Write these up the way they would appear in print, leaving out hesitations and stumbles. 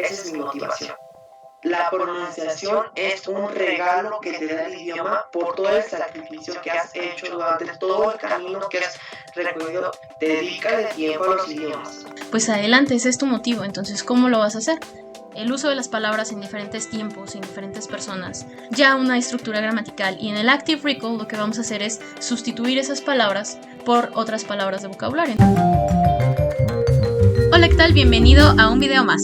Esa es mi motivación. La pronunciación es un regalo que te da el idioma por todo el sacrificio que has hecho durante todo el camino que has recorrido. Dedícale tiempo a los idiomas. Pues adelante, ese es tu motivo. Entonces, ¿cómo lo vas a hacer? El uso de las palabras en diferentes tiempos, en diferentes personas, ya una estructura gramatical, y en el Active Recall lo que vamos a hacer es sustituir esas palabras por otras palabras de vocabulario. Hola, ¿qué tal? Bienvenido a un video más.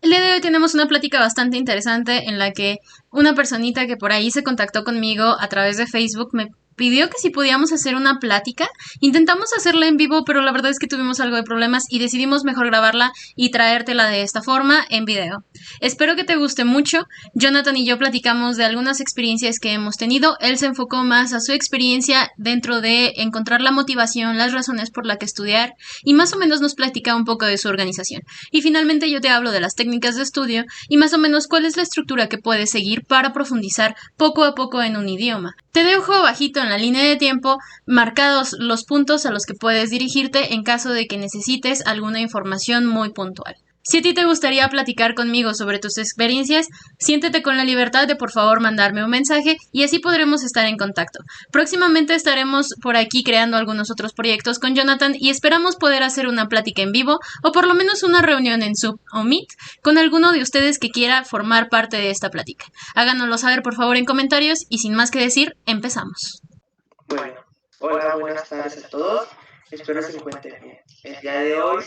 El día de hoy tenemos una plática bastante interesante en la que una personita que por ahí se contactó conmigo a través de Facebook me pidió que si podíamos hacer una plática. Intentamos hacerla en vivo, pero la verdad es que tuvimos algo de problemas y decidimos mejor grabarla y traértela de esta forma en video. Espero que te guste mucho. Jonathan y yo platicamos de algunas experiencias que hemos tenido. Él se enfocó más a su experiencia dentro de encontrar la motivación, las razones por las que estudiar, y más o menos nos platica un poco de su organización. Y finalmente yo te hablo de las técnicas de estudio y más o menos cuál es la estructura que puedes seguir para profundizar poco a poco en un idioma. Te dejo abajito en la línea de tiempo marcados los puntos a los que puedes dirigirte en caso de que necesites alguna información muy puntual. Si a ti te gustaría platicar conmigo sobre tus experiencias, siéntete con la libertad de por favor mandarme un mensaje y así podremos estar en contacto. Próximamente estaremos por aquí creando algunos otros proyectos con Jonathan y esperamos poder hacer una plática en vivo o por lo menos una reunión en Zoom o Meet con alguno de ustedes que quiera formar parte de esta plática. Háganoslo saber por favor en comentarios y sin más que decir, empezamos. Bueno, hola, buenas tardes a todos. Espero se encuentren bien. El día de hoy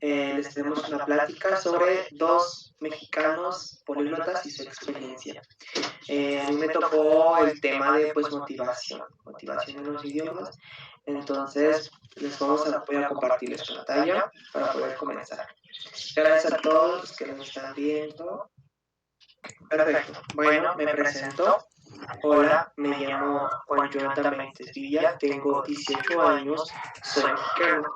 les tenemos una plática sobre dos mexicanos políglotas y su experiencia. A mí me tocó el tema de motivación en los idiomas. Entonces voy a compartirles pantalla para poder comenzar. Gracias a todos los que nos están viendo. Perfecto. Bueno, me presento. Hola, me llamo Juan Jonathan Benítez Villa, tengo 18 años, soy mexicano.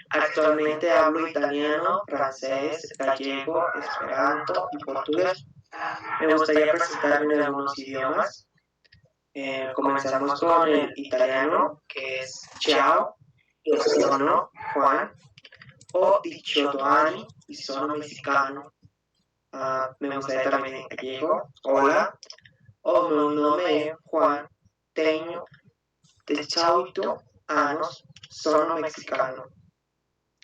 Actualmente hablo italiano, francés, gallego, esperanto y portugués. Me gustaría presentarme en algunos idiomas. Comenzamos con el italiano, que es ciao, io sono Juan, ho 18 anni y sono mexicano. Me gustaría también en gallego, hola, o meu nome é Juan, tenho 18 anos, sono mexicano.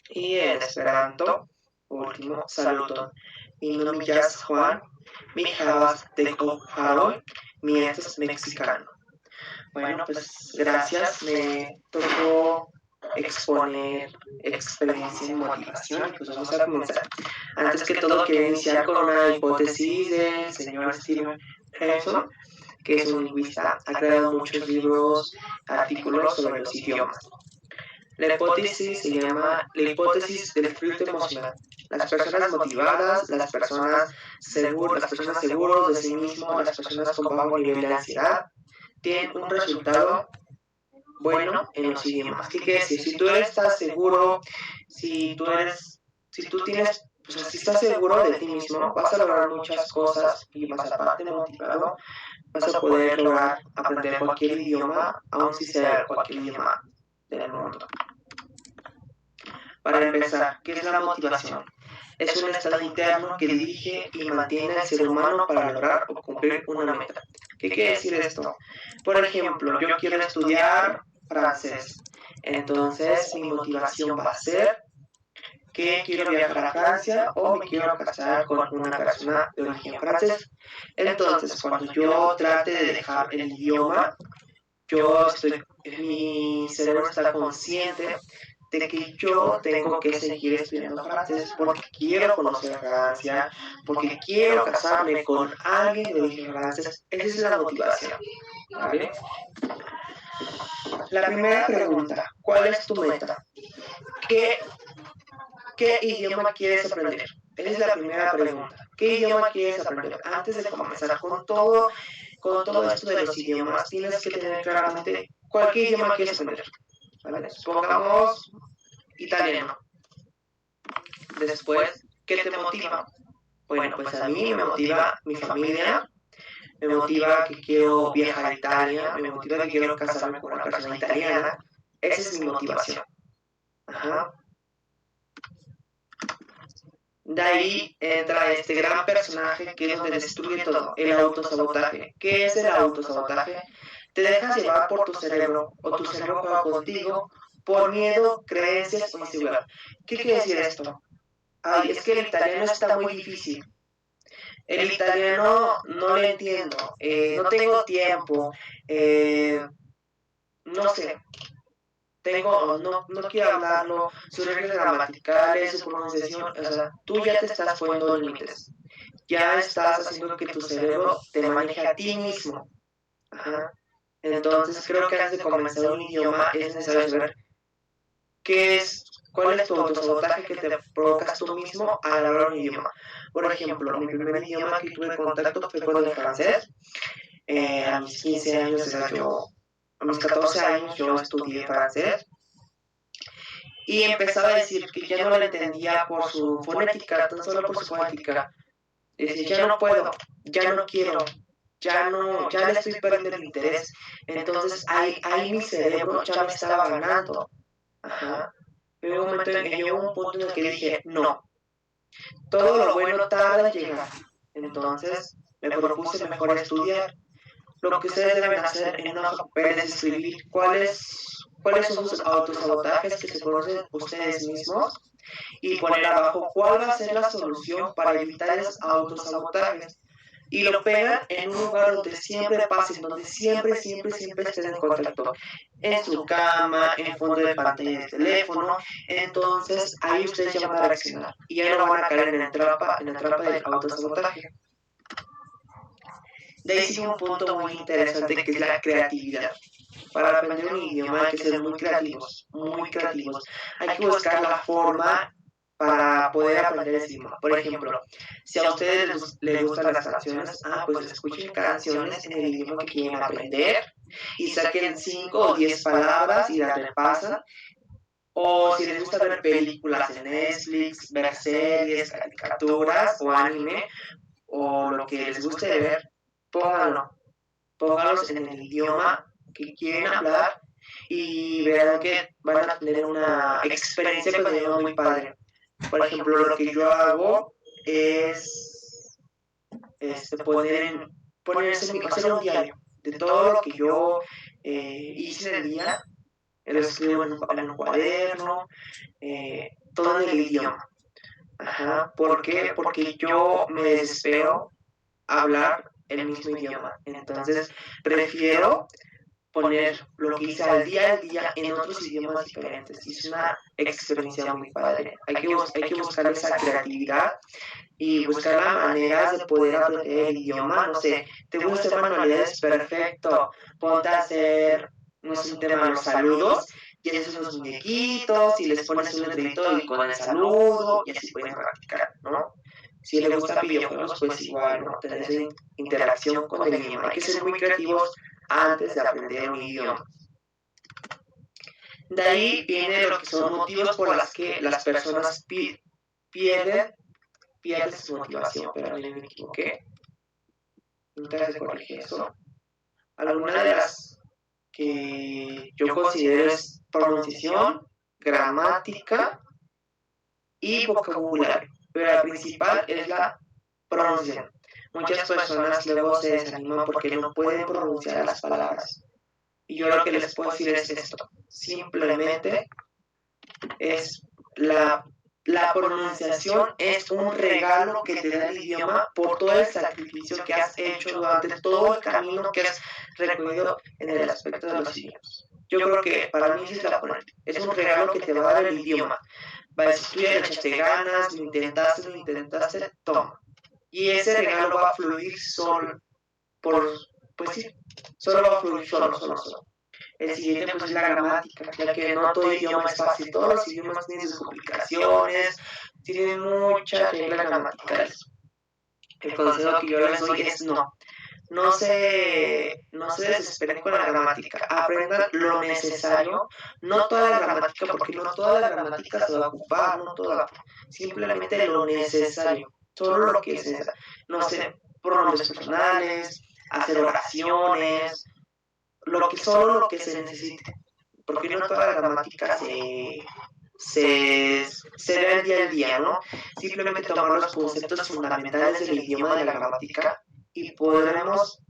Y en esperanto, último, saluton. Mi nombre es Juan, mi havas deko haroj, mi estas mexicano. Bueno, pues gracias, me tocó exponer experiencia y motivación, pues vamos a comenzar. Antes que todo, quiero iniciar con una hipótesis del señor Steven Hanson, que es un lingüista, ha creado muchos libros, artículos sobre los idiomas. La hipótesis se llama la hipótesis del fruto emocional. Las personas motivadas, las personas seguros de sí mismos, las personas con bajo nivel de ansiedad, tienen un resultado bueno en los idiomas. ¿Qué quiere decir? Si tú estás seguro, si tú tienes, si estás seguro de ti mismo, vas a lograr muchas cosas y más aparte motivado, vas a poder lograr aprender cualquier idioma, aun si sea cualquier idioma del mundo. Para empezar, ¿qué es la motivación? Es un estado interno que dirige y mantiene al ser humano para lograr o cumplir una meta. ¿Qué quiere decir esto? Por ejemplo, yo quiero estudiar francés. Entonces, mi motivación va a ser que quiero viajar a Francia o me quiero casar con una persona de origen francés. Entonces, cuando yo trate de dejar el idioma, mi cerebro está consciente de que yo tengo que seguir estudiando francés porque quiero conocer Francia, porque quiero casarme con alguien de origen francés. Esa es la motivación, ¿vale? La primera pregunta, ¿cuál es tu meta? ¿Qué idioma quieres aprender? Esa es la primera pregunta. ¿Qué idioma quieres aprender? Antes de comenzar con todo esto de los idiomas, tienes que tener claramente qué idioma quieres aprender. ¿Vale? Supongamos italiano. Después, ¿qué te motiva? Bueno, pues a mí me motiva mi familia, me motiva que quiero viajar a Italia, me motiva que quiero casarme con una persona italiana. Esa es mi motivación. Ajá. De ahí entra este gran personaje que es donde destruye todo, el autosabotaje. ¿Qué es el autosabotaje? Te dejas llevar por tu cerebro o tu cerebro juega contigo por miedo, creencias o inseguridad. ¿Qué quiere decir esto? Ay, es que el italiano está muy difícil. El italiano no lo entiendo, no tengo tiempo, no sé, no quiero hablarlo, sus reglas gramaticales, su pronunciación, o sea, tú ya te estás poniendo límites, ya estás haciendo que tu cerebro te maneje a ti mismo. Ajá. Entonces creo que antes de comenzar un idioma es necesario saber qué es, cuál es tu autosabotaje que te provocas tú mismo al hablar un idioma. Por ejemplo, mi primer idioma que tuve contacto fue con el francés. A mis 15 años, a mis 14 años yo estudié francés y empezaba a decir que ya no lo entendía por su fonética, tan solo por su fonética. Decía, ya no puedo, ya no quiero, ya le estoy perdiendo el interés. Entonces ahí mi cerebro ya me estaba ganando. Ajá. Llegó un punto en el que dije, no, todo lo bueno tarda en llegar. Entonces me propuse mejor estudiar. Lo que ustedes deben hacer en una hoja de papel es escribir cuáles son sus autosabotajes que se conocen ustedes mismos y poner abajo cuál va a ser la solución para evitar esos autosabotajes. Y lo pegan en un lugar donde siempre pasen, donde siempre estén en contacto. En su cama, en fondo de pantalla del teléfono. Entonces ahí ustedes ya van a reaccionar y ya no van a caer en la trampa del autosabotaje. De ahí sigue un punto muy interesante que es la creatividad. Para aprender un idioma hay que ser muy creativos, muy creativos. Hay que buscar la forma para poder aprender ese idioma. Por ejemplo, si a ustedes les gustan las canciones, pues escuchen canciones en el idioma que quieren aprender y saquen 5 o 10 palabras y las repasan. O si les gusta ver películas en Netflix, ver series, caricaturas o anime, o lo que les guste ver, pónganlo. Póngalos en el idioma que quieren hablar y verán que van a tener una experiencia con el idioma muy padre. Por ejemplo, lo que yo hago es hacer un diario de todo lo que yo hice en el día, lo escribo en un cuaderno, todo en el idioma. Ajá. ¿Por qué? Porque yo me desespero hablar el mismo idioma. Entonces, prefiero poner lo que hice al día en otros idiomas diferentes. Y es una experiencia muy padre. Hay que buscar esa creatividad y buscar las maneras de poder aprender el idioma. No sé, te gusta hacer manualidades, perfecto. Ponte a hacer, no sé, un tema de los saludos y haces unos muñequitos y les pones un letrerito y con el saludo y así pueden practicar, ¿no? Si les gustan videojuegos, pues igual, ¿no? Tener esa interacción con el idioma. Hay que ser muy creativos antes de aprender un idioma. De ahí viene lo que son motivos por los que las personas pierden su motivación. Pero me equivoqué. Entonces corrige eso. Algunas de las que yo considero es pronunciación, gramática y vocabulario. Pero la principal es la pronunciación. Muchas personas luego se desaniman porque no pueden pronunciar las palabras. Y yo lo que les puedo decir es esto. Simplemente es la pronunciación es un regalo que te da el idioma por todo el sacrificio que has hecho durante todo el camino que has recorrido en el aspecto de los idiomas. Yo creo que para mí es un regalo que te va a dar el idioma. Va a decir, tú ya le echaste ganas, lo intentaste, toma. Y ese regalo va a fluir solo, pues sí, solo va a fluir solo. El siguiente pues es la gramática, ya que no todo idioma es fácil, todos los idiomas tienen sus complicaciones, tienen muchas reglas gramaticales. El consejo que yo les doy es no se desesperen con la gramática, aprendan lo necesario, no toda la gramática, porque no toda la gramática se va a ocupar, no toda, simplemente lo necesario, solo lo que es necesario, no sé, pronombres personales, hacer oraciones, solo lo que se necesite, porque no toda la gramática se vea el día a día, ¿no? Simplemente tomar los conceptos fundamentales del idioma, de la gramática, y podremos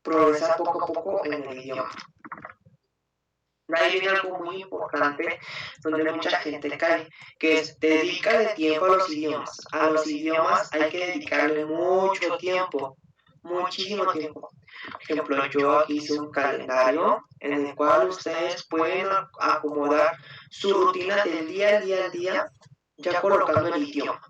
progresar poco a poco en el idioma. De ahí viene algo muy importante donde mucha gente cae, que es dedicarle tiempo a los idiomas. A los idiomas hay que dedicarle mucho tiempo, muchísimo tiempo. Por ejemplo, yo aquí hice un calendario en el cual ustedes pueden acomodar su rutina del día al día al día, ya colocando el idioma,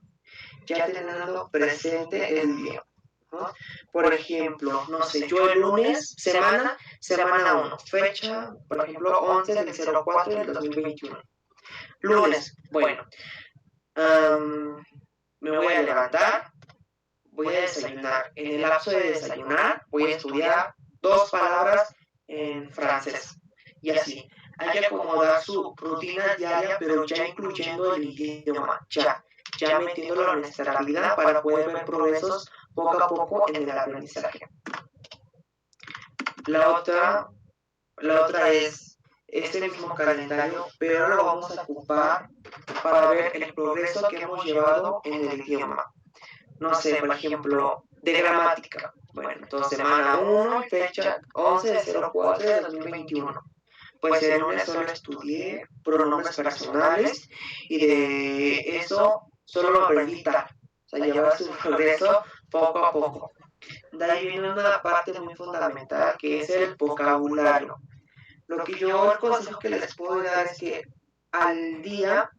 ya teniendo presente el idioma, ¿no? Por ejemplo, no sé, yo el lunes, semana 1, fecha, por ejemplo, 11 del 04 del 2021. Lunes, bueno, me voy a levantar, voy a desayunar. En el lapso de desayunar, voy a estudiar 2 palabras en francés. Y así, hay que acomodar su rutina diaria, pero ya incluyendo el idioma, ya metiéndolo en nuestra vida para poder ver progresos poco a poco en el aprendizaje. La otra es este mismo calendario, pero ahora lo vamos a ocupar para ver el progreso que hemos llevado en el idioma. No sé, por ejemplo, de gramática. Bueno, entonces semana 1, fecha 11 de 04 de 2021. Pues el lunes solo estudié pronombres personales y de eso solo lo aprendí tal. O sea, llevar su progreso poco a poco. De ahí viene una parte muy fundamental que es el vocabulario. El consejo que les puedo dar es que al día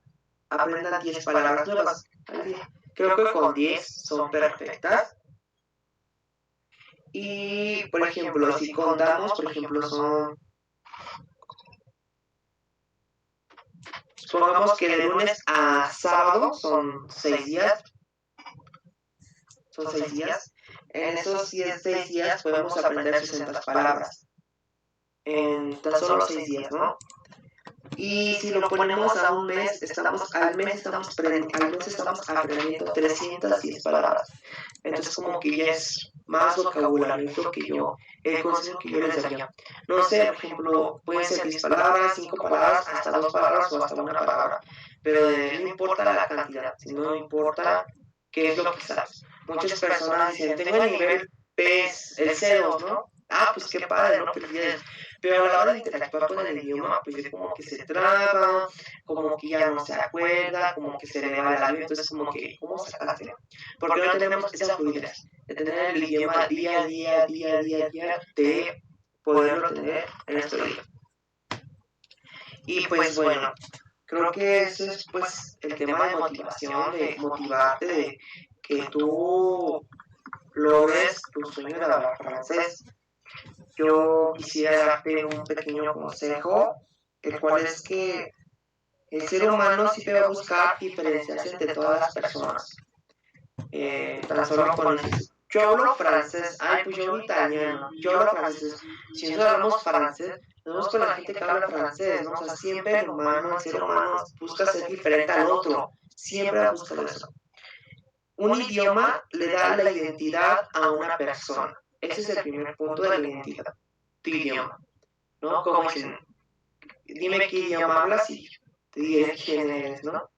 aprendan 10 palabras nuevas al día. Creo que con 10 son perfectas. Y, por ejemplo, si contamos, por ejemplo, supongamos que de lunes a sábado son 6 días. Son 6 días. En esos 6 días podemos aprender 60 palabras. En tan solo 6 días, ¿no? Y si lo ponemos a un mes, al mes estamos aprendiendo 310 palabras. Entonces como que ya es más vocabulario, es lo que el consejo que yo les daría. No sé, por ejemplo, pueden ser 10 palabras, 5 palabras, hasta 2 palabras o hasta una palabra. Pero no importa la cantidad, sino importa qué es lo que sabes. Muchas personas dicen, tengo el nivel P, el C2, ¿no? Ah, pues qué padre, ¿no? Pero a la hora de interactuar con el idioma, pues es como que se traba, como que ya no se acuerda, como que se le va el avión, entonces como que, ¿cómo sacaste? Porque no tenemos esa fluidez de tener el idioma día a día, de poderlo tener en nuestro día. Y pues bueno, creo que eso es pues el tema de motivación, de motivarte, de que tú logres tu sueño de hablar francés. Yo quisiera darte un pequeño consejo, el cual es que el ser humano siempre va a buscar diferenciarse entre todas las personas. Tan solo con yo hablo francés, ay, pues yo hablo italiano, yo hablo francés. Si nosotros hablamos francés, nos vemos con la gente que habla francés, ¿no? O sea, siempre el ser humano busca ser diferente al otro, siempre va a buscar eso. Un idioma le da la identidad a una persona. Ese es el primer punto de la identidad, tu idioma, ¿no? Como dicen, dime qué idioma hablas y te diré quién eres, ¿no?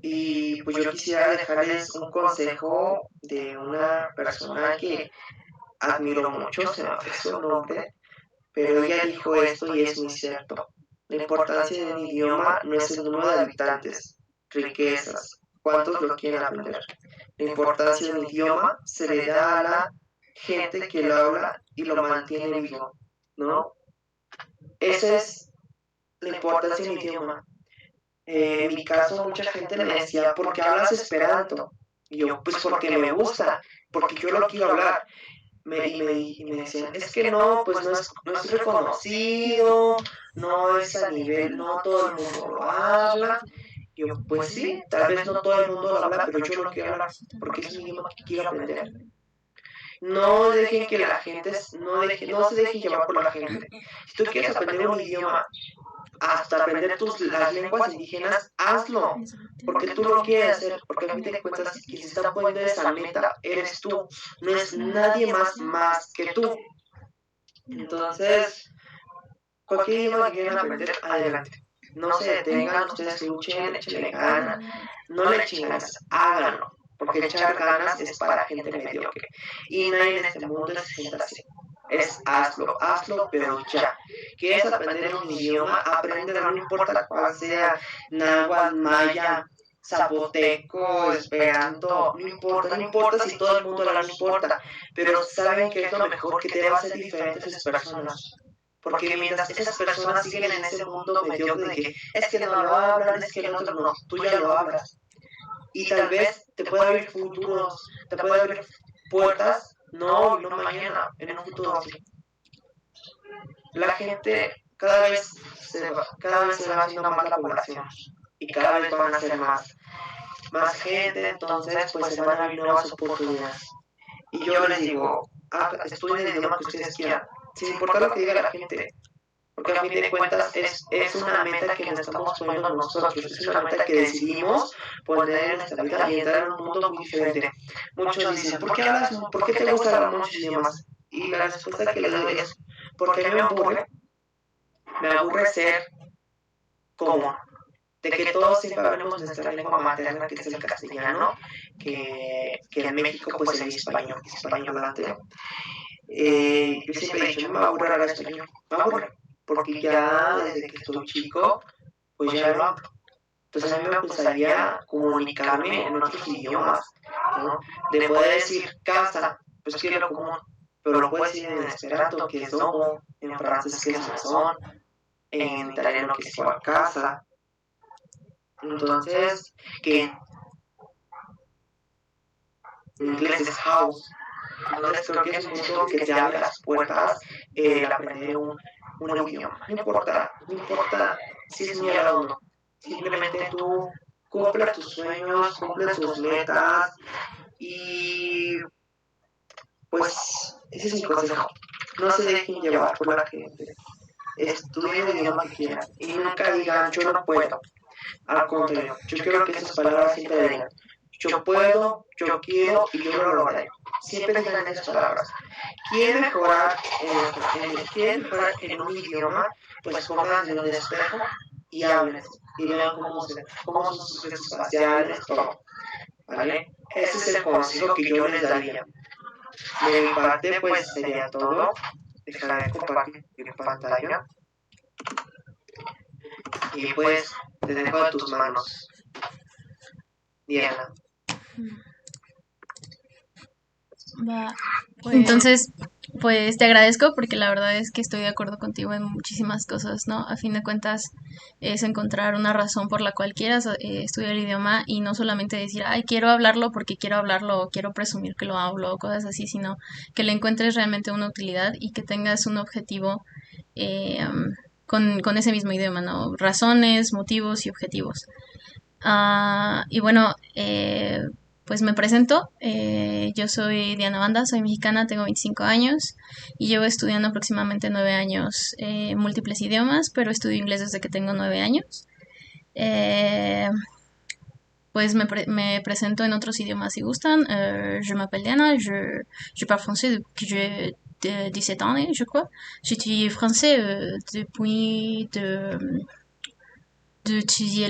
Y pues yo quisiera dejarles un consejo de una persona que admiro mucho, se me fue su nombre, pero ella dijo esto y es muy cierto. La importancia de un idioma no es el número de habitantes, riquezas, cuántos lo quieren aprender. La importancia de un idioma se le da a la gente que lo habla y lo mantiene vivo, ¿no? Esa es la importancia de un idioma. En mi caso, mucha gente me decía, ¿por qué hablas esperanto? Y yo, pues porque me gusta, porque yo lo quiero hablar. Y me decían, es que no, pues no es reconocido, no es a nivel, no todo el mundo lo habla. Y yo, pues sí, tal vez no todo el mundo lo habla, pero yo lo quiero hablar, porque es un idioma que quiero aprender. No dejen que la gente, no se dejen llevar por la gente. Si tú quieres aprender un idioma, hasta aprender las lenguas indígenas, hazlo, porque tú lo quieres hacer, porque a fin de cuentas quien se está poniendo esa meta eres tú, no es nadie más que tú. Entonces, cualquier idioma que quieran aprender, adelante. No se detengan, ustedes luchen, échenle ganas, no le echen ganas, háganlo, porque echar ganas es para gente mediocre. Y nadie en este mundo se sienta así. Es hazlo, pero ya. ¿Quieres aprender un idioma? Apréndelo, no importa cuál sea, náhuatl, maya, zapoteco, esperanto, no importa si todo el mundo habla, no importa, pero saben que es lo mejor que te va a hacer diferente a esas personas. Porque mientras esas personas siguen en ese mundo mediocre de que es que no lo hablan, es que el otro no, tú ya lo hablas. Y tal vez te puede abrir futuros, te puede abrir puertas, no hoy, no mañana, en un futuro así. La gente cada vez se va haciendo más la población y cada vez van a ser más gente, entonces pues se van a abrir nuevas oportunidades. Y yo les digo, estudien el idioma que ustedes quieran, sin importar lo que diga la gente, porque a fin de cuentas es una meta que nos estamos poniendo nosotros, es una meta que decidimos poner en nuestra vida y entrar en un mundo muy diferente. Muchos dicen, ¿por qué te gusta hablar muchos idiomas? Y la respuesta que les doy es, porque a mí me aburre ser común, de que todos siempre hablemos nuestra lengua materna, que es el castellano, que en México pues el español hablante. Yo siempre he dicho, no me aburre hablar español, me aburre, porque ya desde que estoy chico, pues ya lo hablo. Entonces a mí me gustaría comunicarme en otros idiomas, ¿no? De poder decir casa, pues que es lo común, pero lo puedo decir en esperanto, que es domo, en francés, que es maison, en italiano, que es igual casa. Entonces, que en inglés es house. Entonces creo que es un mundo que te abre las puertas el aprender un idioma. No importa si es muy o no. Simplemente tú cumple tus sueños, cumple tus metas y pues ese es mi consejo. No se dejen llevar por la gente. Estudien el idioma que quieran y nunca digan yo no puedo. Al contrario, yo quiero que esas palabras siempre digan yo puedo, yo quiero y yo lo lograré. Siempre digan esas palabras. ¿Quieren mejorar en un idioma? Pues pónganse en un espejo y hablen. Y vean cómo son sus gestos faciales, todo. ¿Vale? Ese es el consejo que yo les daría. De mi parte, pues sería todo. Dejaré de compartir mi pantalla. Y pues te dejo en tus manos, Diana. Va. Entonces, pues te agradezco porque la verdad es que estoy de acuerdo contigo en muchísimas cosas, ¿no? A fin de cuentas es encontrar una razón por la cual quieras estudiar el idioma y no solamente decir, ay, quiero hablarlo porque quiero hablarlo o quiero presumir que lo hablo o cosas así, sino que le encuentres realmente una utilidad y que tengas un objetivo eh, con ese mismo idioma, ¿no? Razones, motivos y objetivos. Y bueno, pues me presento. Yo soy Diana Banda, soy mexicana, tengo 25 años y llevo estudiando aproximadamente 9 años múltiples idiomas, pero estudio inglés desde que tengo 9 años. Pues me presento en otros idiomas si gustan. Je m'appelle Diana, je parle français depuis que j'ai 17 ans, je crois. J'étudie français d'étudier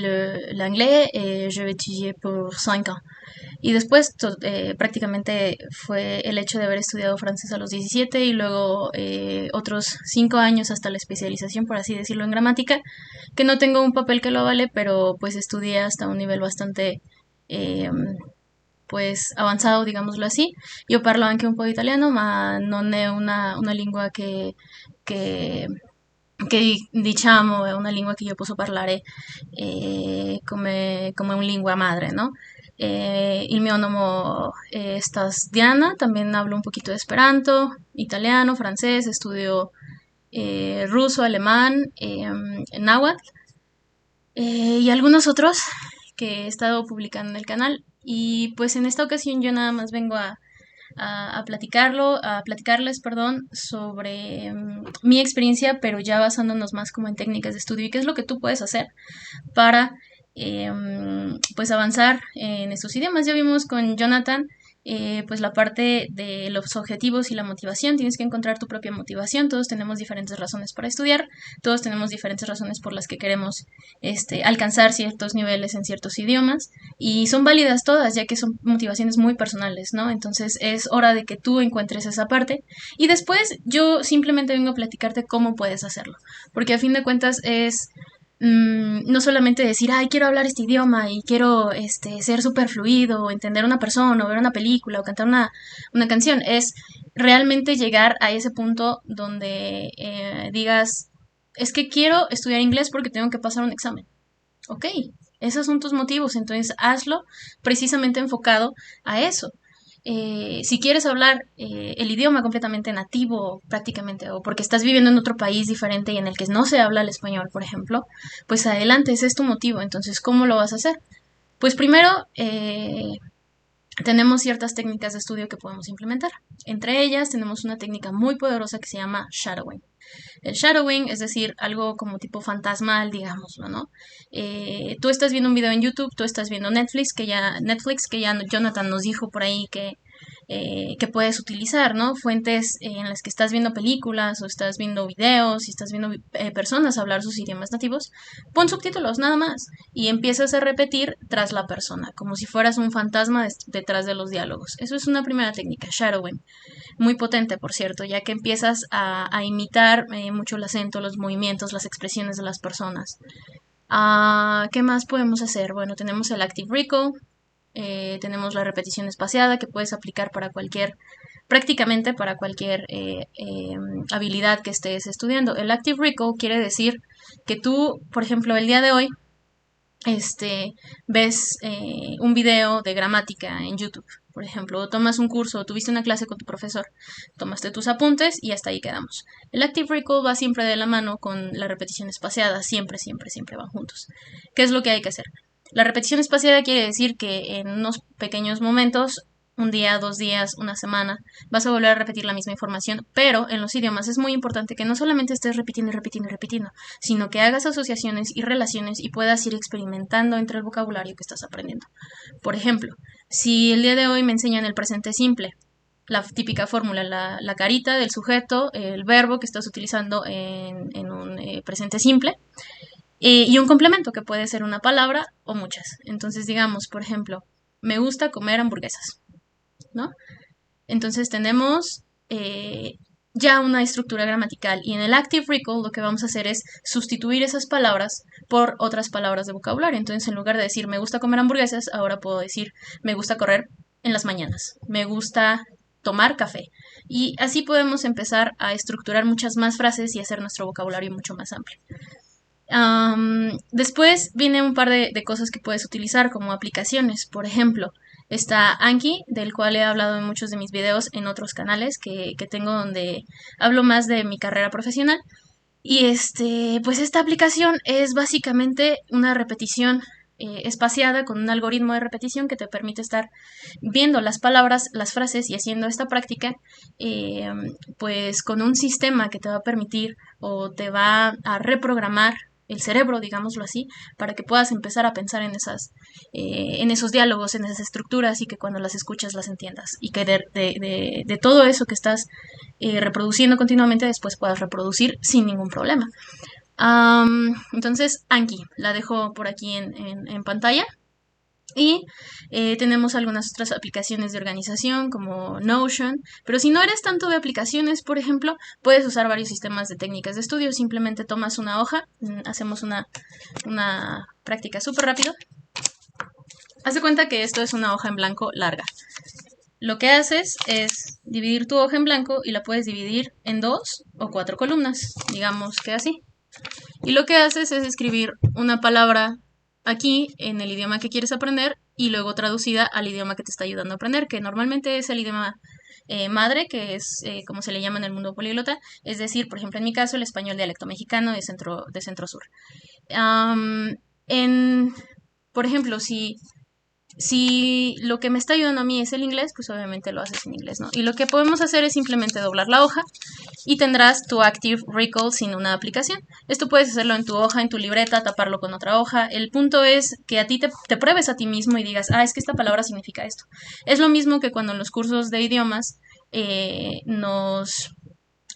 l'anglais et je vais étudier pour 5 ans. Y después prácticamente fue el hecho de haber estudiado francés a los 17 y luego otros 5 años hasta la especialización, por así decirlo, en gramática, que no tengo un papel que lo avale, pero pues estudié hasta un nivel bastante pues avanzato, digámoslo así. Io parlo anche un po' di italiano, ma non è una lingua che diciamo è una lingua che io posso parlare come un lingua madre, ¿no? Il mio nome è Stas Diana, también hablo un poquito de esperanto, italiano, francés, estudio ruso, alemán, náhuatl y algunos otros que he estado publicando en el canal. Y pues en esta ocasión yo nada más vengo a platicarles, perdón, sobre mi experiencia, pero ya basándonos más como en técnicas de estudio y qué es lo que tú puedes hacer para pues avanzar en estos idiomas. Ya vimos con Jonathan pues la parte de los objetivos y la motivación. Tienes que encontrar tu propia motivación. Todos tenemos diferentes razones para estudiar, todos tenemos diferentes razones por las que queremos alcanzar ciertos niveles en ciertos idiomas y son válidas todas, ya que son motivaciones muy personales, ¿no? Entonces es hora de que tú encuentres esa parte y después yo simplemente vengo a platicarte cómo puedes hacerlo, porque a fin de cuentas es no solamente decir, ay, quiero hablar este idioma y quiero ser súper fluido, o entender a una persona, o ver una película, o cantar una canción, es realmente llegar a ese punto donde digas, es que quiero estudiar inglés porque tengo que pasar un examen. Ok, esos son tus motivos, entonces hazlo precisamente enfocado a eso. Si quieres hablar el idioma completamente nativo, prácticamente, o porque estás viviendo en otro país diferente y en el que no se habla el español, por ejemplo, pues adelante, ese es tu motivo. Entonces, ¿cómo lo vas a hacer? Pues primero, tenemos ciertas técnicas de estudio que podemos implementar. Entre ellas, tenemos una técnica muy poderosa que se llama shadowing. El shadowing, es decir, algo como tipo fantasmal, digámoslo, ¿no? Tú estás viendo un video en YouTube, tú estás viendo Netflix, que ya Jonathan nos dijo por ahí que puedes utilizar, ¿no? Fuentes en las que estás viendo películas o estás viendo videos y estás viendo personas hablar sus idiomas nativos, pon subtítulos nada más y empiezas a repetir tras la persona, como si fueras un fantasma detrás de los diálogos. Eso es una primera técnica, shadowing, muy potente, por cierto, ya que empiezas a imitar mucho el acento, los movimientos, las expresiones de las personas. ¿Qué más podemos hacer? Bueno, tenemos el Active Recall, tenemos la repetición espaciada que puedes aplicar para prácticamente para cualquier habilidad que estés estudiando. El Active Recall quiere decir que tú, por ejemplo, el día de hoy, ves un video de gramática en YouTube, por ejemplo, o tomas un curso, o tuviste una clase con tu profesor, tomaste tus apuntes y hasta ahí quedamos. El Active Recall va siempre de la mano con la repetición espaciada, siempre, siempre, siempre van juntos. ¿Qué es lo que hay que hacer? La repetición espaciada quiere decir que en unos pequeños momentos, un día, 2 días, una semana, vas a volver a repetir la misma información, pero en los idiomas es muy importante que no solamente estés repitiendo y repitiendo y repitiendo, sino que hagas asociaciones y relaciones y puedas ir experimentando entre el vocabulario que estás aprendiendo. Por ejemplo, si el día de hoy me enseñan el presente simple, la típica fórmula, la carita del sujeto, el verbo que estás utilizando en un presente simple, y un complemento que puede ser una palabra o muchas. Entonces, digamos, por ejemplo, me gusta comer hamburguesas, ¿no? Entonces tenemos ya una estructura gramatical y en el Active Recall lo que vamos a hacer es sustituir esas palabras por otras palabras de vocabulario. Entonces en lugar de decir me gusta comer hamburguesas, ahora puedo decir me gusta correr en las mañanas, me gusta tomar café. Y así podemos empezar a estructurar muchas más frases y hacer nuestro vocabulario mucho más amplio. Después viene un par de cosas que puedes utilizar como aplicaciones. Por ejemplo, está Anki, del cual he hablado en muchos de mis videos en otros canales que tengo donde hablo más de mi carrera profesional. Y pues esta aplicación es básicamente una repetición espaciada con un algoritmo de repetición que te permite estar viendo las palabras, las frases y haciendo esta práctica, pues con un sistema que te va a permitir o te va a reprogramar el cerebro, digámoslo así, para que puedas empezar a pensar en esos diálogos, en esas estructuras y que cuando las escuchas las entiendas y que de todo eso que estás reproduciendo continuamente después puedas reproducir sin ningún problema. Entonces, Anki, la dejo por aquí en pantalla. Y tenemos algunas otras aplicaciones de organización como Notion, pero si no eres tanto de aplicaciones, por ejemplo, puedes usar varios sistemas de técnicas de estudio. Simplemente tomas una hoja, hacemos una práctica súper rápido. Haz de cuenta que esto es una hoja en blanco larga. Lo que haces es dividir tu hoja en blanco y la puedes dividir en 2 o 4 columnas, digamos que así. Y lo que haces es escribir una palabra aquí en el idioma que quieres aprender y luego traducida al idioma que te está ayudando a aprender, que normalmente es el idioma madre, que es como se le llama en el mundo políglota, es decir, por ejemplo, en mi caso, el español dialecto mexicano de centro-sur. Por ejemplo, si Si lo que me está ayudando a mí es el inglés, pues obviamente lo haces en inglés, ¿no? Y lo que podemos hacer es simplemente doblar la hoja y tendrás tu Active Recall sin una aplicación. Esto puedes hacerlo en tu hoja, en tu libreta, taparlo con otra hoja. El punto es que a ti te pruebes a ti mismo y digas, es que esta palabra significa esto. Es lo mismo que cuando en los cursos de idiomas nos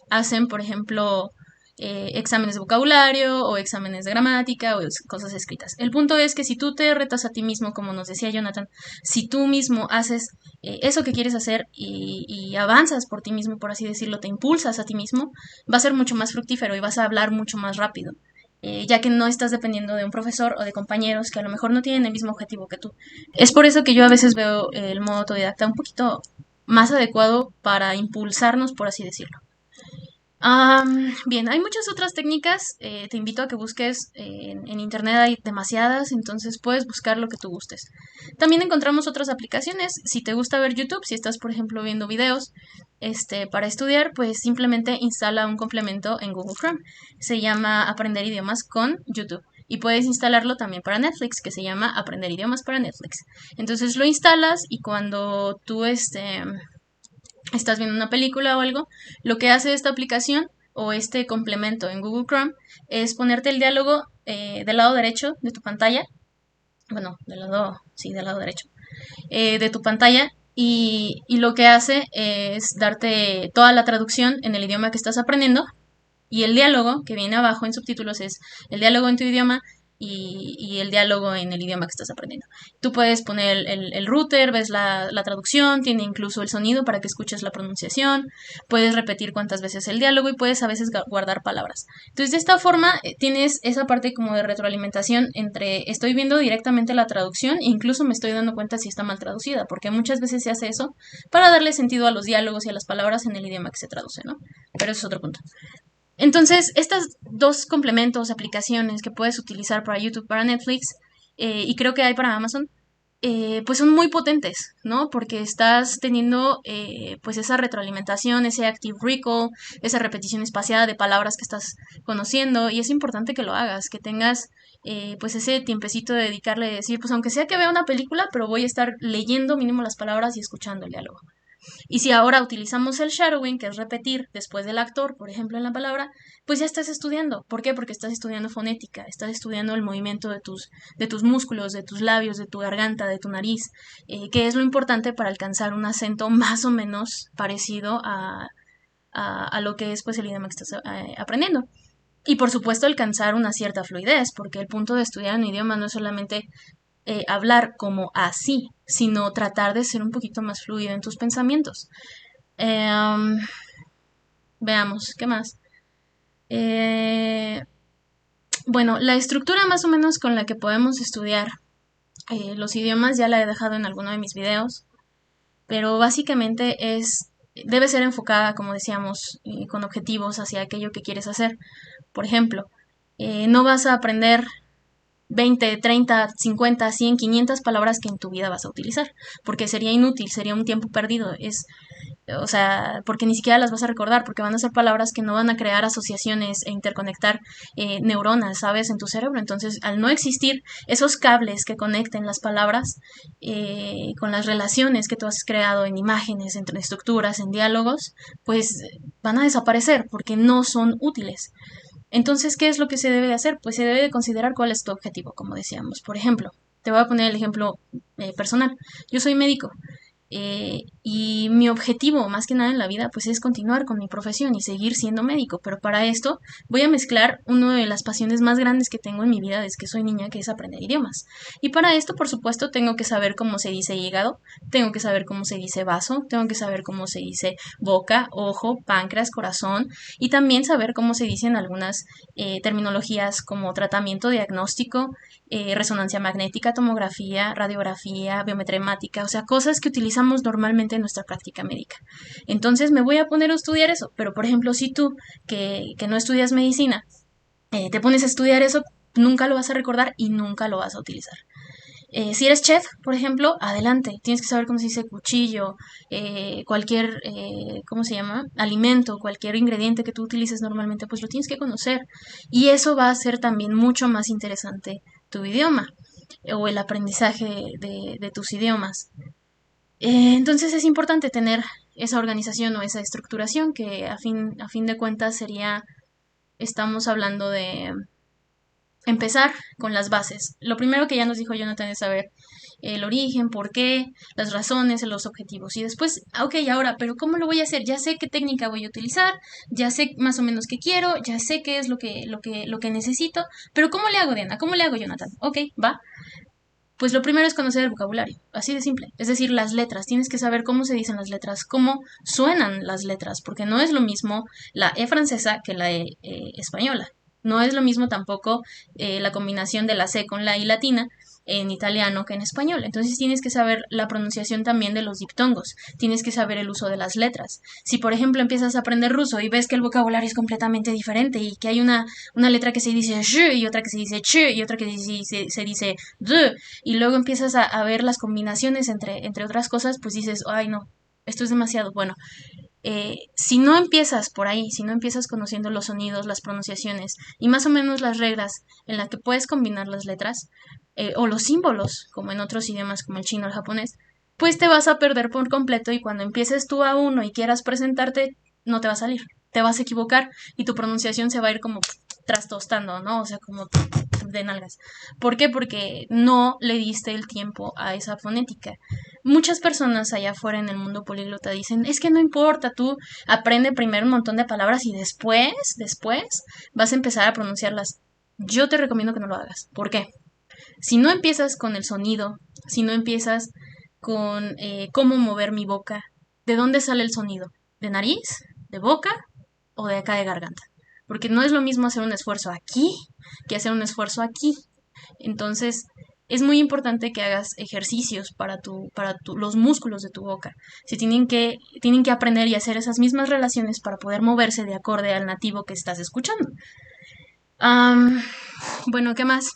hacen, por ejemplo, exámenes de vocabulario o exámenes de gramática o cosas escritas. El punto es que si tú te retas a ti mismo, como nos decía Jonathan, si tú mismo haces eso que quieres hacer y avanzas por ti mismo, por así decirlo, te impulsas a ti mismo, va a ser mucho más fructífero y vas a hablar mucho más rápido. Ya que no estás dependiendo de un profesor o de compañeros que a lo mejor no tienen el mismo objetivo que tú. Es por eso que yo a veces veo el modo autodidacta un poquito más adecuado para impulsarnos, por así decirlo. Bien, hay muchas otras técnicas. Te invito a que busques en internet, hay demasiadas, entonces puedes buscar lo que tú gustes. También encontramos otras aplicaciones. Si te gusta ver YouTube, si estás, por ejemplo, viendo videos para estudiar, pues simplemente instala un complemento en Google Chrome. Se llama Aprender idiomas con YouTube. Y puedes instalarlo también para Netflix, que se llama Aprender idiomas para Netflix. Entonces lo instalas y cuando tú estás viendo una película o algo, lo que hace esta aplicación o este complemento en Google Chrome es ponerte el diálogo del lado derecho de tu pantalla, bueno, del lado derecho de tu pantalla y lo que hace es darte toda la traducción en el idioma que estás aprendiendo y el diálogo que viene abajo en subtítulos es el diálogo en tu idioma y el diálogo en el idioma que estás aprendiendo. Tú puedes poner el router, ves la traducción, tiene incluso el sonido para que escuches la pronunciación, puedes repetir cuantas veces el diálogo y puedes a veces guardar palabras. Entonces de esta forma tienes esa parte como de retroalimentación entre estoy viendo directamente la traducción e incluso me estoy dando cuenta si está mal traducida, porque muchas veces se hace eso para darle sentido a los diálogos y a las palabras en el idioma que se traduce, ¿no? Pero eso es otro punto. Entonces, estas dos complementos, aplicaciones que puedes utilizar para YouTube, para Netflix, y creo que hay para Amazon, pues son muy potentes, ¿no? Porque estás teniendo pues esa retroalimentación, ese active recall, esa repetición espaciada de palabras que estás conociendo, y es importante que lo hagas, que tengas pues ese tiempecito de dedicarle a decir, pues aunque sea que vea una película, pero voy a estar leyendo mínimo las palabras y escuchando el diálogo. Y si ahora utilizamos el shadowing, que es repetir después del actor, por ejemplo, en la palabra, pues ya estás estudiando. ¿Por qué? Porque estás estudiando fonética, estás estudiando el movimiento de tus músculos, de tus labios, de tu garganta, de tu nariz, que es lo importante para alcanzar un acento más o menos parecido a lo que es pues el idioma que estás aprendiendo. Y por supuesto alcanzar una cierta fluidez, porque el punto de estudiar un idioma no es solamente hablar como así, sino tratar de ser un poquito más fluido en tus pensamientos. Veamos, ¿qué más? Bueno, la estructura más o menos con la que podemos estudiar los idiomas ya la he dejado en alguno de mis videos, pero básicamente debe ser enfocada, como decíamos, con objetivos hacia aquello que quieres hacer. Por ejemplo, no vas a aprender 20, 30, 50, 100, 500 palabras que en tu vida vas a utilizar, porque sería inútil, sería un tiempo perdido, o sea, porque ni siquiera las vas a recordar, porque van a ser palabras que no van a crear asociaciones e interconectar neuronas, ¿sabes?, en tu cerebro. Entonces, al no existir esos cables que conecten las palabras con las relaciones que tú has creado en imágenes, en estructuras, en diálogos, pues van a desaparecer porque no son útiles. Entonces, ¿qué es lo que se debe de hacer? Pues se debe de considerar cuál es tu objetivo, como decíamos. Por ejemplo, te voy a poner el ejemplo personal. Yo soy médico y mi objetivo, más que nada en la vida, pues es continuar con mi profesión y seguir siendo médico. Pero para esto voy a mezclar una de las pasiones más grandes que tengo en mi vida desde que soy niña, que es aprender idiomas. Y para esto, por supuesto, tengo que saber cómo se dice hígado, tengo que saber cómo se dice vaso, tengo que saber cómo se dice boca, ojo, páncreas, corazón, y también saber cómo se dicen algunas terminologías como tratamiento diagnóstico, resonancia magnética, tomografía, radiografía, biometría hemática, o sea, cosas que utilizamos normalmente en nuestra práctica médica. Entonces me voy a poner a estudiar eso, pero por ejemplo, si tú que no estudias medicina, te pones a estudiar eso, nunca lo vas a recordar y nunca lo vas a utilizar. Si eres chef, por ejemplo, adelante, tienes que saber cómo se dice cuchillo, cualquier, ¿cómo se llama? Alimento, cualquier ingrediente que tú utilices normalmente, pues lo tienes que conocer. Y eso va a hacer también mucho más interesante tu idioma. o el aprendizaje de tus idiomas. Entonces es importante tener esa organización o esa estructuración que a fin de cuentas sería, estamos hablando de empezar con las bases. Lo primero que ya nos dijo Jonathan es saber el origen, por qué, las razones, los objetivos. Y después, ok, ahora, pero ¿cómo lo voy a hacer? Ya sé qué técnica voy a utilizar, ya sé más o menos qué quiero, ya sé qué es lo que necesito, pero ¿cómo le hago, Diana? ¿Cómo le hago, Jonathan? Ok, va. Pues lo primero es conocer el vocabulario, así de simple. Es decir, las letras. Tienes que saber cómo se dicen las letras, cómo suenan las letras, porque no es lo mismo la E francesa que la E española. No es lo mismo tampoco la combinación de la C con la I latina en italiano que en español. Entonces tienes que saber la pronunciación también de los diptongos. Tienes que saber el uso de las letras. Si por ejemplo empiezas a aprender ruso y ves que el vocabulario es completamente diferente y que hay una letra que se dice sh y otra que se dice ch y otra que se dice d y luego empiezas a ver las combinaciones entre otras cosas, pues dices, ay no, esto es demasiado. Bueno, si no empiezas por ahí, si no empiezas conociendo los sonidos, las pronunciaciones y más o menos las reglas en las que puedes combinar las letras o los símbolos, como en otros idiomas como el chino o el japonés, pues te vas a perder por completo y cuando empieces tú a uno y quieras presentarte, no te va a salir, te vas a equivocar y tu pronunciación se va a ir como trastostando, ¿no? O sea, como de nalgas. ¿Por qué? Porque no le diste el tiempo a esa fonética. Muchas personas allá afuera en el mundo políglota dicen, es que no importa, tú aprende primero un montón de palabras y después vas a empezar a pronunciarlas. Yo te recomiendo que no lo hagas. ¿Por qué? Si no empiezas con el sonido, si no empiezas con cómo mover mi boca, ¿de dónde sale el sonido? ¿De nariz? ¿De boca? ¿O de acá de garganta? Porque no es lo mismo hacer un esfuerzo aquí que hacer un esfuerzo aquí. Entonces, es muy importante que hagas ejercicios los músculos de tu boca. Si tienen que aprender y hacer esas mismas relaciones para poder moverse de acorde al nativo que estás escuchando. Bueno, ¿qué más?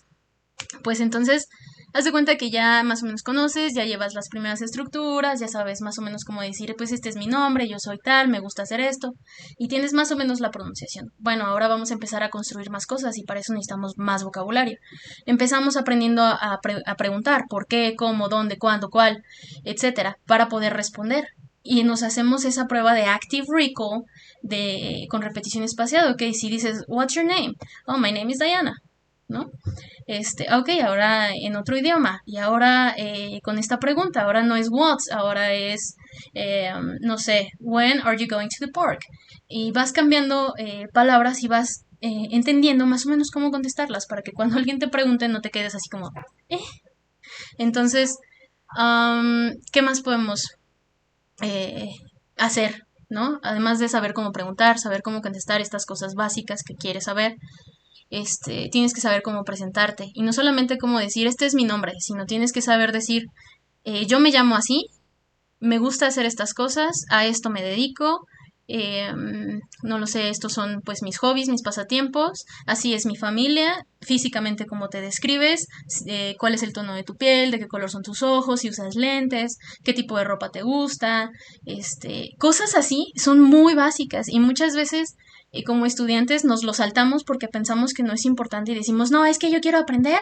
Pues entonces, haz de cuenta que ya más o menos conoces, ya llevas las primeras estructuras, ya sabes más o menos cómo decir, pues este es mi nombre, yo soy tal, me gusta hacer esto, y tienes más o menos la pronunciación. Bueno, ahora vamos a empezar a construir más cosas y para eso necesitamos más vocabulario. Empezamos aprendiendo a preguntar por qué, cómo, dónde, cuándo, cuál, etcétera, para poder responder. Y nos hacemos esa prueba de active recall con repetición espaciada. Ok, si dices, what's your name? Oh, my name is Diana, ¿no? Ok, ahora en otro idioma. Y ahora con esta pregunta, ahora no es what, ahora es, no sé, when are you going to the park? Y vas cambiando palabras y vas entendiendo más o menos cómo contestarlas para que cuando alguien te pregunte no te quedes así como, eh. Entonces, ¿qué más podemos hacer? ¿No? Además de saber cómo preguntar, saber cómo contestar estas cosas básicas que quieres saber, tienes que saber cómo presentarte. Y no solamente cómo decir, este es mi nombre, sino tienes que saber decir, yo me llamo así, me gusta hacer estas cosas, a esto me dedico, eh, no lo sé, estos son pues mis hobbies, mis pasatiempos, así es mi familia, físicamente cómo te describes, cuál es el tono de tu piel, de qué color son tus ojos, si usas lentes, qué tipo de ropa te gusta, cosas así son muy básicas y muchas veces como estudiantes nos lo saltamos porque pensamos que no es importante y decimos, no, es que yo quiero aprender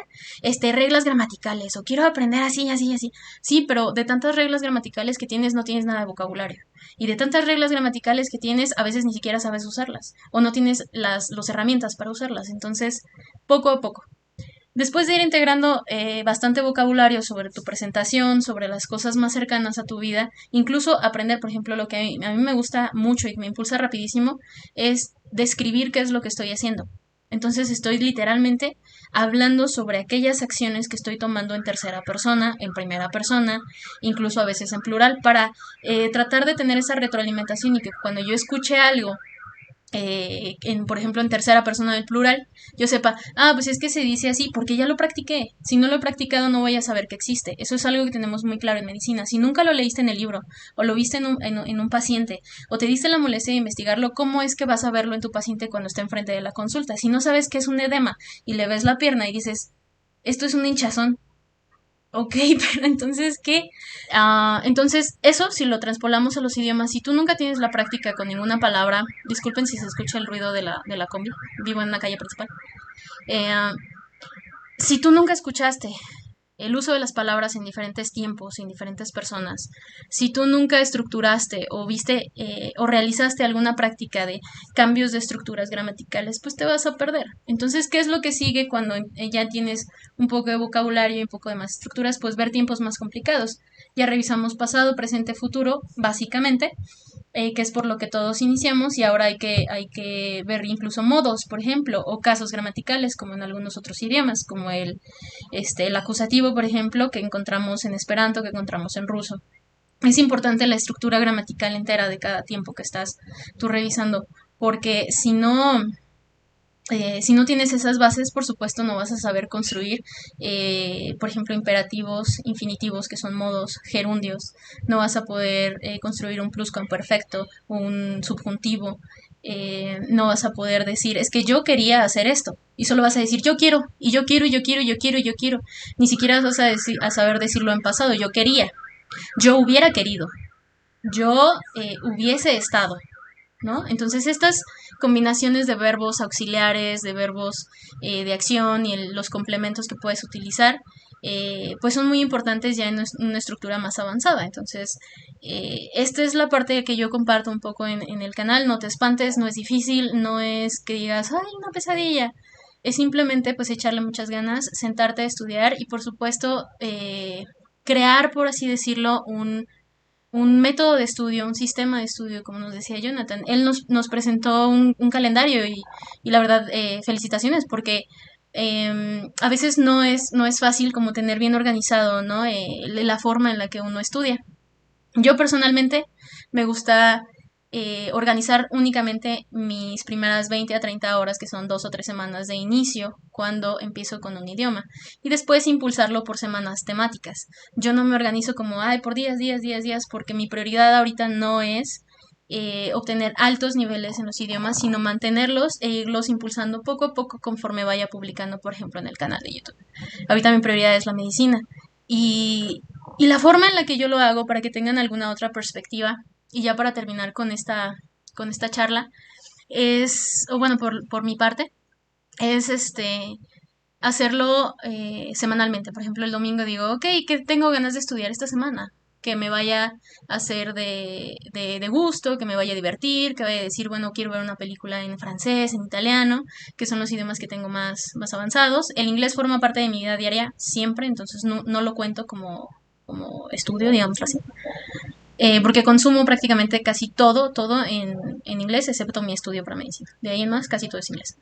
reglas gramaticales o quiero aprender así, así, así. Sí, pero de tantas reglas gramaticales que tienes no tienes nada de vocabulario. Y de tantas reglas gramaticales que tienes a veces ni siquiera sabes usarlas o no tienes las herramientas para usarlas. Entonces, poco a poco. Después de ir integrando bastante vocabulario sobre tu presentación, sobre las cosas más cercanas a tu vida, incluso aprender, por ejemplo, lo que a mí me gusta mucho y me impulsa rapidísimo, es describir qué es lo que estoy haciendo. Entonces estoy literalmente hablando sobre aquellas acciones que estoy tomando en tercera persona, en primera persona, incluso a veces en plural, para tratar de tener esa retroalimentación y que cuando yo escuche algo por ejemplo, en tercera persona del plural, yo sepa, pues es que se dice así porque ya lo practiqué. Si no lo he practicado, no voy a saber que existe. Eso es algo que tenemos muy claro en medicina. Si nunca lo leíste en el libro, o lo viste en un paciente, o te diste la molestia de investigarlo, ¿cómo es que vas a verlo en tu paciente cuando esté enfrente de la consulta? Si no sabes qué es un edema y le ves la pierna y dices, esto es un hinchazón, ok, pero entonces, ¿qué? Entonces, eso si lo transpolamos a los idiomas, si tú nunca tienes la práctica con ninguna palabra, disculpen si se escucha el ruido de la combi, vivo en una calle principal. Si tú nunca escuchaste el uso de las palabras en diferentes tiempos, en diferentes personas. Si tú nunca estructuraste o viste o realizaste alguna práctica de cambios de estructuras gramaticales, pues te vas a perder. Entonces, ¿qué es lo que sigue cuando ya tienes un poco de vocabulario y un poco de más estructuras? Pues ver tiempos más complicados. Ya revisamos pasado, presente, futuro, básicamente, que es por lo que todos iniciamos y ahora hay que ver incluso modos, por ejemplo, o casos gramaticales, como en algunos otros idiomas, como el acusativo, por ejemplo, que encontramos en esperanto, que encontramos en ruso. Es importante la estructura gramatical entera de cada tiempo que estás tú revisando, porque si no tienes esas bases, por supuesto, no vas a saber construir, por ejemplo, imperativos, infinitivos, que son modos, gerundios. No vas a poder construir un pluscuamperfecto o un subjuntivo. No vas a poder decir, es que yo quería hacer esto. Y solo vas a decir, yo quiero, y yo quiero, y yo quiero, y yo quiero, y yo quiero. Ni siquiera vas a saber decirlo en pasado, yo quería, yo hubiera querido, yo hubiese estado. ¿No? Entonces estas combinaciones de verbos auxiliares, de verbos de acción y los complementos que puedes utilizar, pues son muy importantes ya en una estructura más avanzada. Entonces, esta es la parte que yo comparto un poco en el canal. No te espantes, no es difícil, no es que digas, ay, una pesadilla. Es simplemente pues echarle muchas ganas, sentarte a estudiar y por supuesto crear, por así decirlo, un método de estudio, un sistema de estudio, como nos decía Jonathan. Él nos presentó un calendario y la verdad, felicitaciones, porque a veces no es fácil como tener bien organizado, ¿no? La forma en la que uno estudia. Yo personalmente me gusta organizar únicamente mis primeras 20 a 30 horas, que son 2 o 3 semanas de inicio, cuando empiezo con un idioma, y después impulsarlo por semanas temáticas. Yo no me organizo como, ay, por días, días, días, días, porque mi prioridad ahorita no es obtener altos niveles en los idiomas, sino mantenerlos e irlos impulsando poco a poco conforme vaya publicando, por ejemplo, en el canal de YouTube. Ahorita mi prioridad es la medicina. Y, y la forma en la que yo lo hago, para que tengan alguna otra perspectiva, y ya para terminar con esta charla, o bueno, por mi parte, es hacerlo semanalmente. Por ejemplo, el domingo digo, ok, ¿qué tengo ganas de estudiar esta semana? Que me vaya a hacer de gusto, que me vaya a divertir, que vaya a decir, bueno, quiero ver una película en francés, en italiano, que son los idiomas que tengo más avanzados. El inglés forma parte de mi vida diaria siempre, entonces no lo cuento como estudio, digamos así. Porque consumo prácticamente casi todo en inglés, excepto mi estudio para medicina. De ahí en más, casi todo es inglés.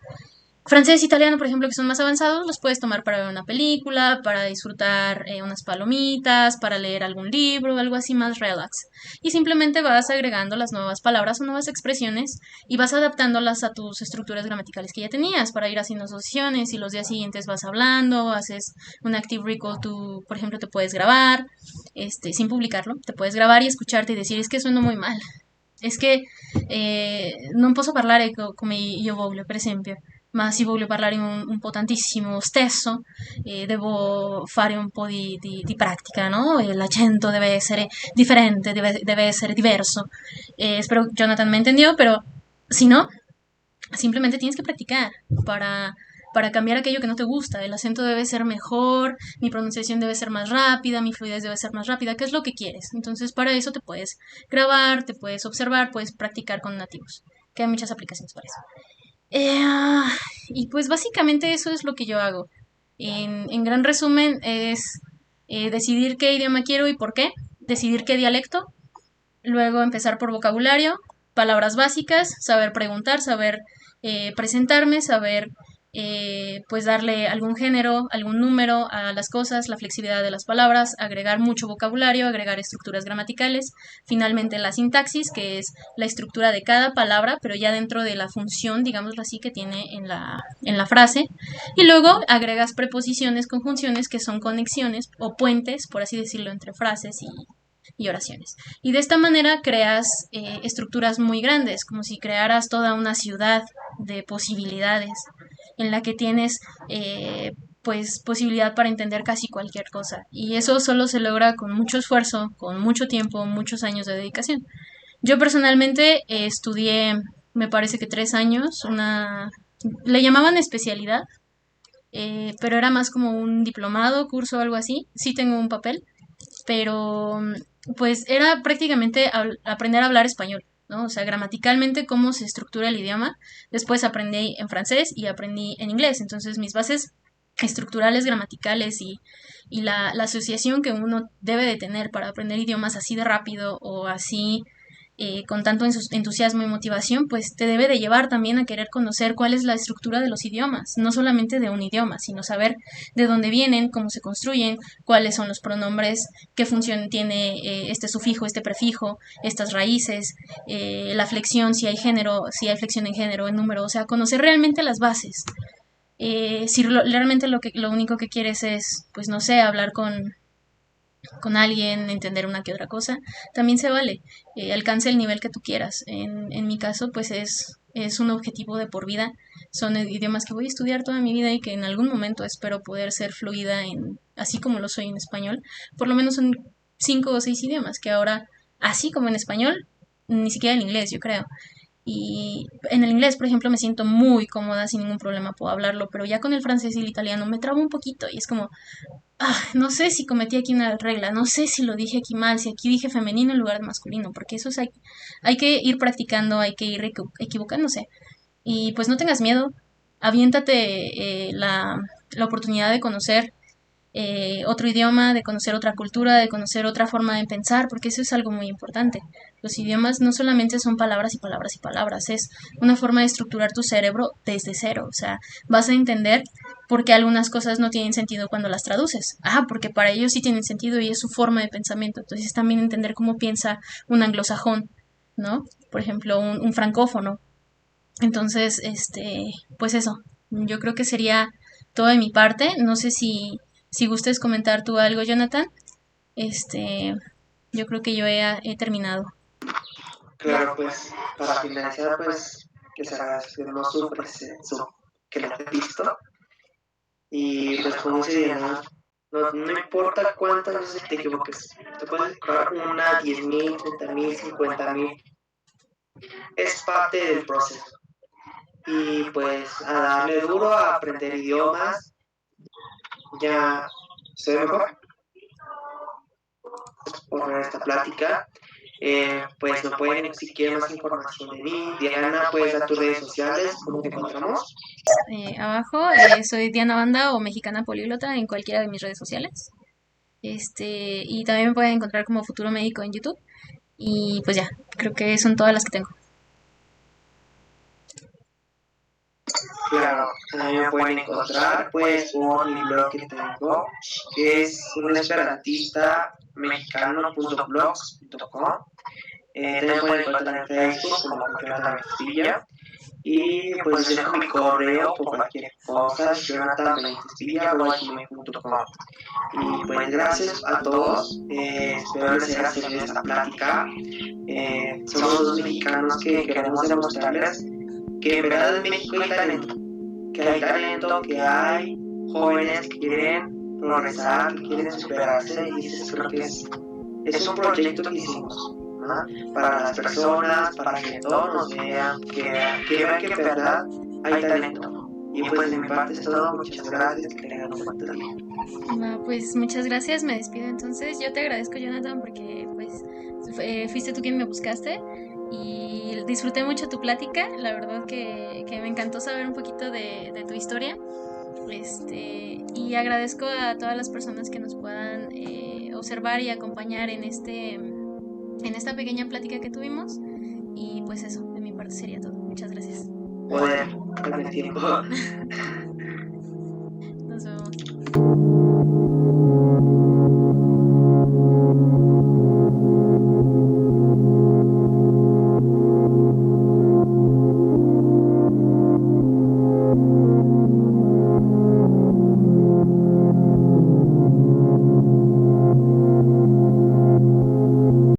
Francés e italiano, por ejemplo, que son más avanzados, los puedes tomar para ver una película, para disfrutar unas palomitas, para leer algún libro, algo así más relax. Y simplemente vas agregando las nuevas palabras o nuevas expresiones y vas adaptándolas a tus estructuras gramaticales que ya tenías para ir haciendo asociaciones y los días siguientes vas hablando, haces un active recall, tú, por ejemplo, te puedes grabar, sin publicarlo, te puedes grabar y escucharte y decir, es que sueno muy mal. Es che non posso parlare come io voglio, per esempio, ma se voglio parlare un po' tantissimo stesso, devo fare un po' di pratica, no? E l'accento deve essere differente, deve essere diverso. Espero Jonathan me entendió, pero si no, simplemente tienes que practicar para cambiar aquello que no te gusta. El acento debe ser mejor, mi pronunciación debe ser más rápida, mi fluidez debe ser más rápida. ¿Qué es lo que quieres? Entonces, para eso te puedes grabar, te puedes observar, puedes practicar con nativos, que hay muchas aplicaciones para eso. Y pues básicamente eso es lo que yo hago. En gran resumen es decidir qué idioma quiero y por qué, decidir qué dialecto, luego empezar por vocabulario, palabras básicas, saber preguntar, saber presentarme, saber pues darle algún género, algún número a las cosas, la flexibilidad de las palabras, agregar mucho vocabulario, agregar estructuras gramaticales, finalmente la sintaxis, que es la estructura de cada palabra, pero ya dentro de la función, digámoslo así, que tiene en la frase, y luego agregas preposiciones, conjunciones, que son conexiones o puentes, por así decirlo, entre frases y oraciones. Y de esta manera creas estructuras muy grandes, como si crearas toda una ciudad de posibilidades en la que tienes pues posibilidad para entender casi cualquier cosa. Y eso solo se logra con mucho esfuerzo, con mucho tiempo, muchos años de dedicación. Yo personalmente estudié, me parece que 3 años, le llamaban especialidad, pero era más como un diplomado, curso o algo así. Sí tengo un papel, pero pues era prácticamente aprender a hablar español, ¿no? O sea, gramaticalmente cómo se estructura el idioma. Después aprendí en francés y aprendí en inglés. Entonces mis bases estructurales, gramaticales y la asociación que uno debe de tener para aprender idiomas así de rápido o así con tanto entusiasmo y motivación, pues te debe de llevar también a querer conocer cuál es la estructura de los idiomas, no solamente de un idioma, sino saber de dónde vienen, cómo se construyen, cuáles son los pronombres, qué función tiene este sufijo, este prefijo, estas raíces, la flexión, si hay género, si hay flexión en género, en número, o sea, conocer realmente las bases. Si realmente lo único que quieres es, pues no sé, hablar con alguien, entender una que otra cosa, también se vale. Alcance el nivel que tú quieras. En mi caso, pues es un objetivo de por vida. Son idiomas que voy a estudiar toda mi vida y que en algún momento espero poder ser fluida en, así como lo soy en español. Por lo menos son 5 o 6 idiomas que ahora, así como en español, ni siquiera en inglés, yo creo. Y en el inglés, por ejemplo, me siento muy cómoda, sin ningún problema puedo hablarlo, pero ya con el francés y el italiano me trabo un poquito y es como, no sé si cometí aquí una regla, no sé si lo dije aquí mal, si aquí dije femenino en lugar de masculino, porque eso es, hay que ir practicando, hay que ir equivocándose. Y pues no tengas miedo, aviéntate la oportunidad de conocer otro idioma, de conocer otra cultura, de conocer otra forma de pensar, porque eso es algo muy importante. Los idiomas no solamente son palabras y palabras y palabras, es una forma de estructurar tu cerebro desde cero. O sea, vas a entender por qué algunas cosas no tienen sentido cuando las traduces. Porque para ellos sí tienen sentido y es su forma de pensamiento. Entonces también entender cómo piensa un anglosajón, ¿no? Por ejemplo, un francófono. Entonces, pues eso, yo creo que sería todo de mi parte. No sé si gustes comentar tú algo, Jonathan. Este, yo creo que yo he terminado. Claro, pues para finalizar, pues que se agradece que no sufres que lo has visto. Y pues como dice Diana, no importa cuántas veces te equivoques, te puedes equivocar 10.000, 30.000, 50.000, es parte del proceso. Y pues a darle duro a aprender idiomas, ya se ve mejor por ver esta plática. Pues no pueden, si quieren más información de mí, Diana, puedes dar tus redes sociales, ¿cómo te encontramos? Abajo, soy Diana Banda o Mexicana Políglota en cualquiera de mis redes sociales. Y también me pueden encontrar como Futuro Médico en YouTube. Y pues ya, creo que son todas las que tengo. Claro, a mí me pueden encontrar pues por mi blog que tengo, que es un esperantista mexicano.blogs.com. También pueden encontrar en Facebook como Jonathan Ventespilla. Y pues les dejo mi correo por cualquier cosa, jonathanventespilla.com. Y pues gracias a todos, espero les haya servido esta plática. Somos dos mexicanos que queremos demostrarles que en verdad en México hay talento, que hay jóvenes que quieren progresar, que quieren superarse, y eso creo que es un proyecto que hicimos, ¿no? Para las personas, para que todos nos vean, que vean que en verdad hay talento. Y pues de mi parte es todo, muchas gracias, que tengan un buen día. Pues muchas gracias, me despido entonces. Yo te agradezco, Jonathan, porque pues fuiste tú quien me buscaste y disfruté mucho tu plática. La verdad que me encantó saber un poquito de tu historia. Y agradezco a todas las personas que nos puedan observar y acompañar en esta pequeña plática que tuvimos. Y pues eso, de mi parte sería todo. Muchas gracias. Poder, con el tiempo. Nos vemos.